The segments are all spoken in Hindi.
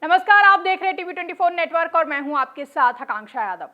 नमस्कार, आप देख रहे हैं टीवी 24 नेटवर्क और मैं हूं आपके साथ आकांक्षा यादव।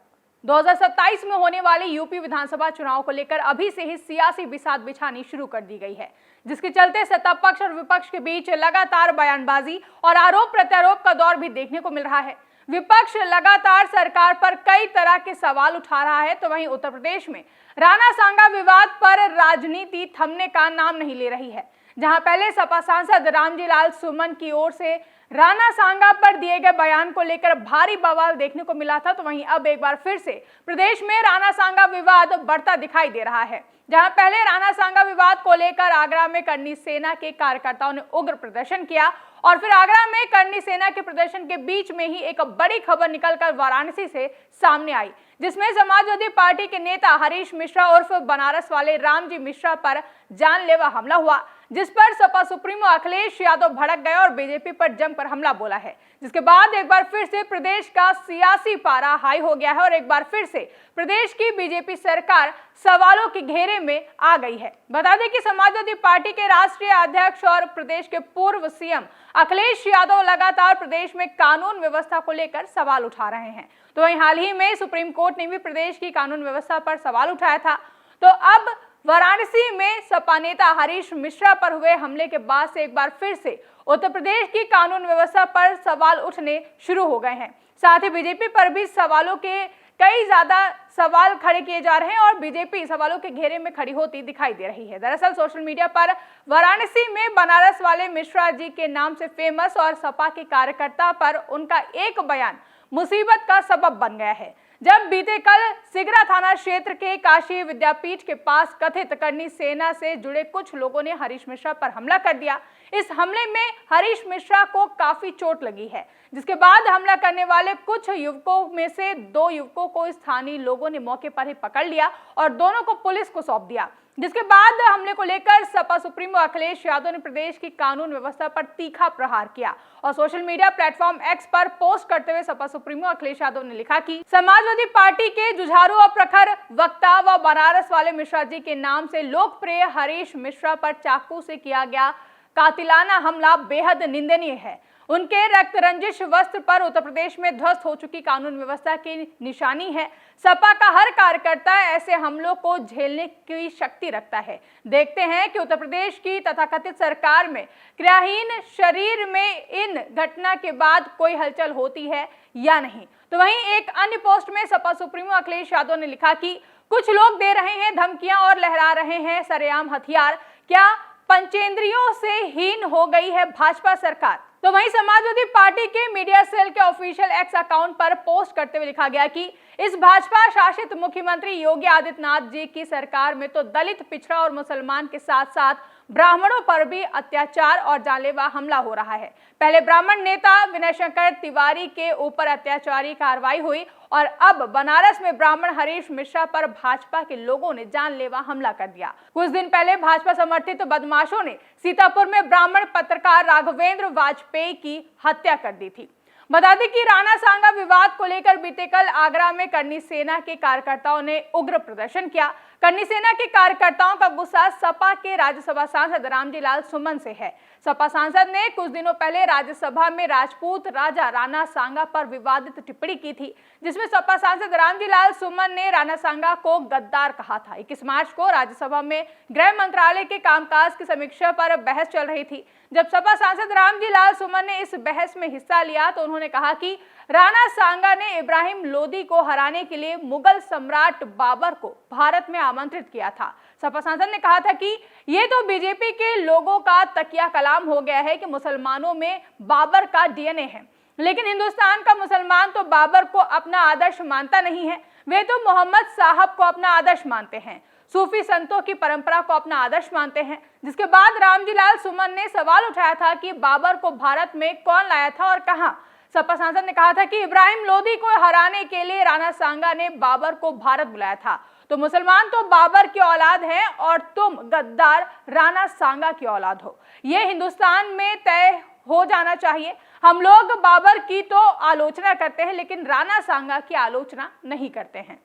2027 में होने वाले यूपी विधानसभा चुनाव को लेकर अभी से ही सियासी बिसात बिछानी शुरू कर दी गई है, जिसके चलते सत्ता पक्ष और विपक्ष के बीच लगातार बयानबाजी और आरोप प्रत्यारोप का दौर भी देखने को मिल रहा है। विपक्ष लगातार सरकार पर कई तरह के सवाल उठा रहा है, तो वहीं उत्तर प्रदेश में राणा सांगा विवाद पर राजनीति थमने का नाम नहीं ले रही है। जहां पहले सपा सांसद रामजी लाल सुमन की ओर से राणा सांगा पर दिए गए बयान को लेकर भारी बवाल देखने को मिला था, तो वहीं अब एक बार फिर से प्रदेश में राणा सांगा विवाद बढ़ता दिखाई दे रहा है। जहां पहले राणा सांगा विवाद को लेकर आगरा में करनी सेना के कार्यकर्ताओं ने उग्र प्रदर्शन किया और फिर आगरा में करनी सेना के प्रदर्शन के बीच में ही एक बड़ी खबर निकलकर वाराणसी से सामने आई, जिसमें समाजवादी पार्टी के नेता हरीश मिश्रा उर्फ बनारस वाले रामजी मिश्रा पर जानलेवा हमला हुआ, जिस पर सपा सुप्रीमो अखिलेश यादव भड़क गए और बीजेपी पर जमकर हमला बोला है। जिसके बाद एक बार फिर से प्रदेश का सियासी पारा हाई हो गया है और एक बार फिर से प्रदेश की बीजेपी सरकार सवालों के घेरे में आ गई है। बता दें कि समाजवादी पार्टी के राष्ट्रीय अध्यक्ष और प्रदेश के पूर्व सीएम अखिलेश यादव लगातार प्रदेश में कानून व्यवस्था को लेकर सवाल उठा रहे हैं। तो वहीं हाल ही में सुप्रीम कोर्ट ने भी प्रदेश की कानून व्यवस्था पर सवाल उठाया था। तो अब वाराणसी में सपा नेता हरीश मिश्रा पर हुए हमले के बाद से एक बार फिर से उत्तर प्रदेश की कानून व्यवस्था पर सवाल उठने शुरू हो गए हैं। साथ ही बीजेपी पर भी सवालों के कई ज्यादा सवाल खड़े किए जा रहे हैं और बीजेपी सवालों के घेरे में खड़ी होती दिखाई दे रही है। दरअसल सोशल मीडिया पर वाराणसी में बनारस वाले मिश्रा जी के नाम से फेमस और सपा के कार्यकर्ता पर उनका एक बयान मुसीबत का सबब बन गया है। जब बीते कल सिगरा थाना क्षेत्र के काशी विद्यापीठ के पास कथित करनी सेना से जुड़े कुछ लोगों ने हरीश मिश्रा पर हमला कर दिया। इस हमले में हरीश मिश्रा को काफी चोट लगी है, जिसके बाद हमला करने वाले कुछ युवकों में से 2 युवकों को स्थानीय लोगों ने मौके पर ही पकड़ लिया और दोनों को पुलिस को सौंप दिया। जिसके बाद हमले को लेकर सपा सुप्रीमो अखिलेश यादव ने प्रदेश की कानून व्यवस्था पर तीखा प्रहार किया और सोशल मीडिया प्लेटफॉर्म एक्स पर पोस्ट करते हुए सपा सुप्रीमो अखिलेश यादव ने लिखा कि समाजवादी पार्टी के जुझारू और प्रखर वक्ता व बनारस वाले मिश्रा जी के नाम से लोकप्रिय हरीश मिश्रा पर चाकू से किया गया कातिलाना हमला बेहद निंदनीय है। उनके रक्त रंजिश वस्त्र पर उत्तर प्रदेश में ध्वस्त हो चुकी कानून व्यवस्था की निशानी है। सपा का हर कार्यकर्ता ऐसे हमलों को झेलने की शक्ति रखता है। देखते हैं कि उत्तर प्रदेश की तथाकथित सरकार में क्रियाहीन शरीर में इन घटना के बाद कोई हलचल होती है या नहीं। तो वहीं एक अन्य पोस्ट में सपा सुप्रीमो अखिलेश यादव ने लिखा कि कुछ लोग दे रहे हैं धमकियां और लहरा रहे हैं सरेआम हथियार, क्या पंचेंद्रियों से हीन हो गई है भाजपा सरकार। तो वहीं समाजवादी पार्टी के मीडिया सेल के ऑफिशियल एक्स अकाउंट पर पोस्ट करते हुए लिखा गया कि इस भाजपा शासित मुख्यमंत्री योगी आदित्यनाथ जी की सरकार में तो दलित, पिछड़ा और मुसलमान के साथ साथ ब्राह्मणों पर भी अत्याचार और जानलेवा हमला हो रहा है। पहले ब्राह्मण नेता विनय शंकर तिवारी के ऊपर अत्याचारी कार्रवाई हुई और अब बनारस में ब्राह्मण हरीश मिश्रा पर भाजपा के लोगों ने जानलेवा हमला कर दिया। कुछ दिन पहले भाजपा समर्थित बदमाशों ने सीतापुर में ब्राह्मण पत्रकार राघवेंद्र वाजपेयी की हत्या कर दी थी। बता दें कि राणा सांगा विवाद को लेकर बीते कल आगरा में करनी सेना के कार्यकर्ताओं ने उग्र प्रदर्शन किया। करनी सेना के कार्यकर्ताओं का गुस्सा सपा के राज्यसभा सांसद रामजी लाल सुमन से है। सपा सांसद ने कुछ दिनों पहले राज्यसभा में राजपूत राजा राणा सांगा पर विवादित टिप्पणी की थी, जिसमें सपा सांसद रामजी लाल सुमन ने राणा सांगा को गद्दार कहा था। 21 मार्च को राज्यसभा में गृह मंत्रालय के कामकाज की समीक्षा पर बहस चल रही थी। जब सपा सांसद रामजी लाल सुमन ने इस बहस में हिस्सा लिया तो उन्होंने कहा कि राणा सांगा ने इब्राहिम लोदी को हराने के लिए मुगल सम्राट बाबर को भारत में आमंत्रित किया था। सपा सांसद ने कहा था कि ये तो बीजेपी के लोगों का तकिया कलाम हो गया है कि मुसलमानों में बाबर का डीएनए है, लेकिन हिंदुस्तान का मुसलमान तो बाबर को अपना आदर्श मानता नहीं है, वे तो मोहम्मद साहब को अपना आदर्श मानते हैं, सूफी संतों की परंपरा को अपना आदर्श मानते हैं। जिसके बाद रामजी लाल सुमन ने सवाल उठाया था कि बाबर को भारत में कौन लाया था और कहां। सपा सांसद ने कहा था कि इब्राहिम लोदी को हराने के लिए राणा सांगा ने बाबर को भारत बुलाया था, तो मुसलमान तो बाबर की औलाद हैं और तुम गद्दार राणा सांगा की औलाद हो। ये हिंदुस्तान में तय हो जाना चाहिए। हम लोग बाबर की तो आलोचना करते हैं, लेकिन राणा सांगा की आलोचना नहीं करते हैं।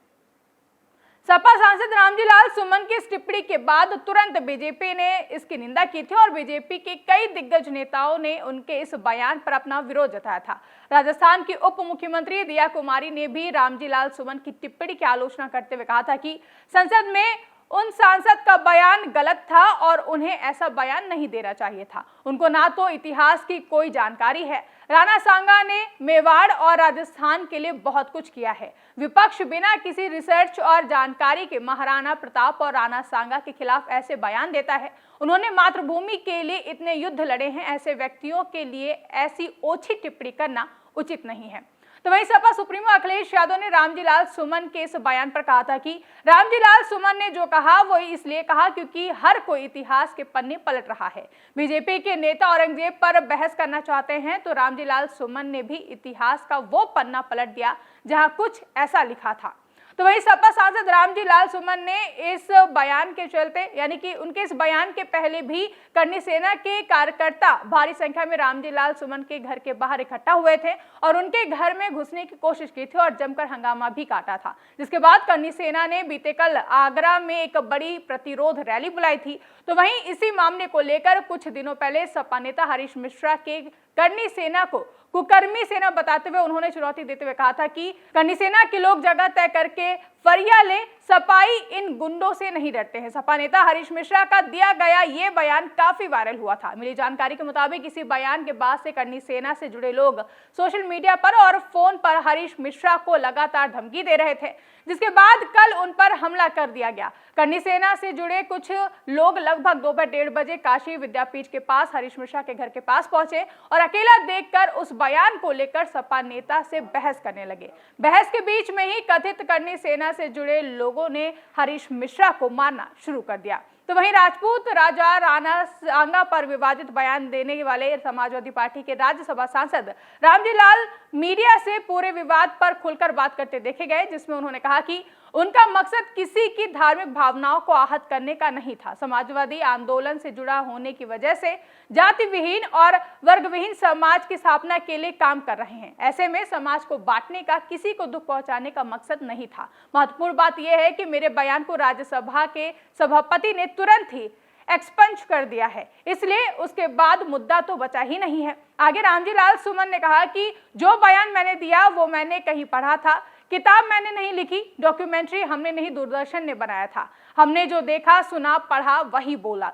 सपा सांसद रामजी लाल सुमन की इस टिप्पणी के बाद तुरंत बीजेपी ने इसकी निंदा की थी और बीजेपी के कई दिग्गज नेताओं ने उनके इस बयान पर अपना विरोध जताया था। राजस्थान की उप मुख्यमंत्री दिया कुमारी ने भी रामजी लाल सुमन की टिप्पणी की आलोचना करते हुए कहा था कि संसद में उन सांसद का बयान गलत था और उन्हें ऐसा बयान नहीं देना चाहिए था। उनको ना तो इतिहास की कोई जानकारी है। राणा सांगा ने मेवाड़ और राजस्थान के लिए बहुत कुछ किया है। विपक्ष बिना किसी रिसर्च और जानकारी के महाराणा प्रताप और राणा सांगा के खिलाफ ऐसे बयान देता है। उन्होंने मातृभूमि के लिए इतने युद्ध लड़े हैं। ऐसे व्यक्तियों के लिए ऐसी ओछी टिप्पणी करना उचित नहीं है। तो वहीं सपा सुप्रीमो अखिलेश यादव ने रामजी लाल सुमन के इस बयान पर कहा था कि रामजी लाल सुमन ने जो कहा वो इसलिए कहा क्योंकि हर कोई इतिहास के पन्ने पलट रहा है। बीजेपी के नेता औरंगजेब पर बहस करना चाहते हैं तो रामजी लाल सुमन ने भी इतिहास का वो पन्ना पलट दिया जहां कुछ ऐसा लिखा था। तो वहीं सपा सांसद रामजी लाल सुमन ने इस बयान के चलते यानी कि उनके इस बयान के पहले भी करनी सेना के कार्यकर्ता भारी संख्या में रामजी लाल सुमन के घर के बाहर इकट्ठा हुए थे और उनके घर में घुसने की कोशिश की थी और जमकर हंगामा भी काटा था, जिसके बाद करनी सेना ने बीते कल आगरा में एक बड़ी प्रतिरोध रैली बुलाई थी। तो वहीं इसी मामले को लेकर कुछ दिनों पहले सपा नेता हरीश मिश्रा के करनी सेना को कुकर्मी सेना बताते हुए उन्होंने चुनौती देते हुए कहा था कि करनी सेना के लोग जगह तय करके फरिया ले, सपाई इन गुंडों से नहीं डरते हैं। सपा नेता हरीश मिश्रा का दिया गया ये बयान काफी वायरल हुआ था। मिली जानकारी के मुताबिक इसी बयान के बाद से करनी सेना से जुड़े लोग सोशल मीडिया पर और फोन पर हरीश मिश्रा को लगातार धमकी दे रहे थे, जिसके बाद कल उन पर हमला कर दिया गया। करनी सेना से जुड़े कुछ लोग लगभग दोपहर 1:30 बजे काशी विद्यापीठ के पास हरीश मिश्रा के घर के पास पहुंचे और अकेला देखकर उस बयान को लेकर सपा नेता से बहस करने लगे। बहस के बीच में ही कथित करनी सेना से जुड़े लोगों ने हरीश मिश्रा को मारना शुरू कर दिया। तो वहीं राजपूत राजा राणा सांगा पर विवादित बयान देने वाले समाजवादी पार्टी के राज्यसभा सांसद रामजी लाल मीडिया से पूरे विवाद पर खुलकर बात करते देखे गए, जिसमें उन्होंने कहा कि उनका मकसद किसी की धार्मिक भावनाओं को आहत करने का नहीं था। समाजवादी आंदोलन से जुड़ा होने की वजह से जाति विहीन और वर्ग विहीन समाज की स्थापना के लिए काम कर रहे हैं। ऐसे में समाज को बांटने का, किसी को दुख पहुंचाने का मकसद नहीं था। महत्वपूर्ण बात यह है कि मेरे बयान को राज्यसभा के सभापति ने तुरंत ही एक्सपंज कर दिया है, इसलिए उसके बाद मुद्दा तो बचा ही नहीं है। आगे रामजी लाल सुमन ने कहा कि जो बयान मैंने दिया वो मैंने कहीं पढ़ा था, किताब मैंने नहीं लिखी, डॉक्यूमेंट्री हमने नहीं, दूरदर्शन ने बनाया था। हमने जो देखा, सुना, पढ़ा वही बोला।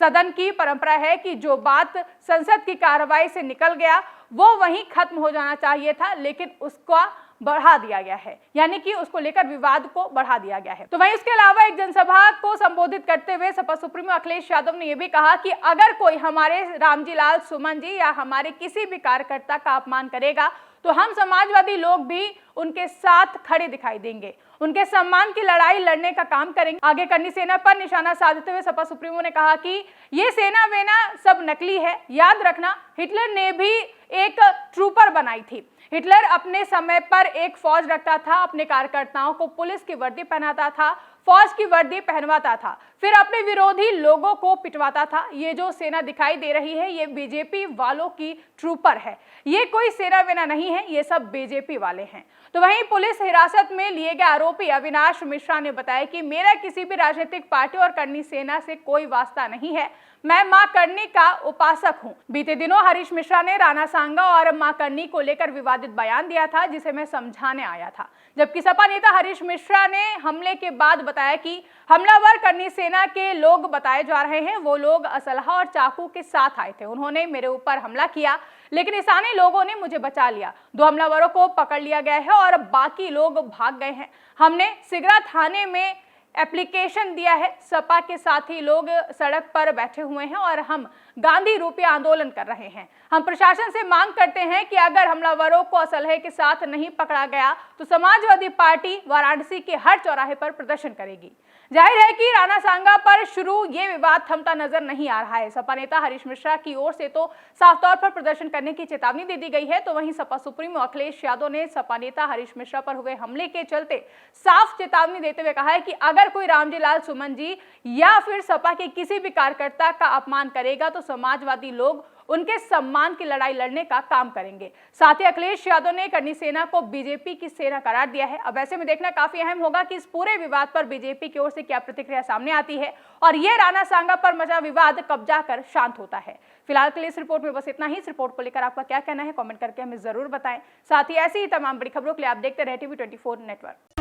सदन की परंपरा है कि जो बात संसद की कार्रवाई से निकल गया वो वहीं खत्म हो जाना चाहिए था, लेकिन उसका बढ़ा दिया गया है, यानी कि उसको लेकर विवाद को बढ़ा दिया गया है। तो वहीं इसके अलावा एक जनसभा को संबोधित करते हुए सपा सुप्रीमो अखिलेश यादव ने यह भी कहा कि अगर कोई हमारे रामजी लाल सुमन जी या हमारे किसी भी कार्यकर्ता का अपमान करेगा तो हम समाजवादी लोग भी उनके साथ खड़े दिखाई देंगे, उनके सम्मान की लड़ाई लड़ने का काम करेंगे। आगे करनी सेना पर निशाना साधते हुए सपा सुप्रीमो ने कहा कि ये सेना वेना सब नकली है। याद रखना, हिटलर ने भी एक ट्रूपर बनाई थी। हिटलर अपने समय पर एक फौज रखता था, अपने कार्यकर्ताओं को पुलिस की वर्दी पहनाता था, फौज की वर्दी पहनवाता था, फिर अपने विरोधी लोगों को पिटवाता था। ये जो सेना दिखाई दे रही है ये बीजेपी वालों की ट्रूपर है, ये कोई सेना वेना नहीं है, ये सब बीजेपी वाले हैं। तो वहीं पुलिस हिरासत में लिए गए आरोपी अविनाश मिश्रा ने बताया कि मेरा किसी भी राजनीतिक पार्टी और करनी सेना से कोई वास्ता नहीं है, मैं मां करनी का उपासक हूं। बीते दिनों हरीश मिश्रा ने राणा सांगा और मां करनी को लेकर विवादित बयान दिया था, जिसे मैं समझाने आया था, जबकि सपा नेता हरीश मिश्रा ने हमले के बाद बताया कि हमलावर करनी सेना के लोग बताए जा रहे हैं, वो लोग असलहा और चाकू के साथ आए थे। उन्होंने मेरे ऊपर हमला किया, लेकिन स्थानीय लोगों ने मुझे बचा लिया। 2 हमलावरों को पकड़ लिया गया है और बाकी लोग भाग गए हैं। हमने सिगरा थाने में एप्लीकेशन दिया है। सपा के साथी लोग सड़क पर बैठे हुए हैं और हम गांधी रूपी आंदोलन कर रहे हैं। हम प्रशासन से मांग करते हैं कि अगर हमलावरों को असलहे के साथ नहीं पकड़ा गया तो समाजवादी पार्टी वाराणसी के हर चौराहे पर प्रदर्शन करेगी। जाहिर है कि राणा सांगा पर शुरू ये विवाद थमता नजर नहीं आ रहा है। सपा नेता हरीश मिश्रा की ओर से तो साफ तौर पर प्रदर्शन करने की चेतावनी दे दी गई है, तो वहीं सपा सुप्रीमो अखिलेश यादव ने सपा नेता हरीश मिश्रा पर हुए हमले के चलते साफ चेतावनी देते हुए कहा है कि अगर कोई रामजी लाल सुमन जी या फिर सपा के किसी भी कार्यकर्ता का अपमान करेगा तो समाजवादी लोग उनके सम्मान की लड़ाई लड़ने का काम करेंगे। साथ ही अखिलेश यादव ने करनी सेना को बीजेपी की सेना करार दिया है। अब ऐसे में देखना काफी अहम होगा कि इस पूरे विवाद पर बीजेपी की ओर से क्या प्रतिक्रिया सामने आती है और ये राणा सांगा पर मचा विवाद कब जाकर शांत होता है। फिलहाल के लिए इस रिपोर्ट में बस इतना ही। इस रिपोर्ट को लेकर आपका क्या कहना है कमेंट करके हमें जरूर बताएं। साथ ही ऐसी ही तमाम बड़ी खबरों के लिए आप देखते रहे TV24 नेटवर्क।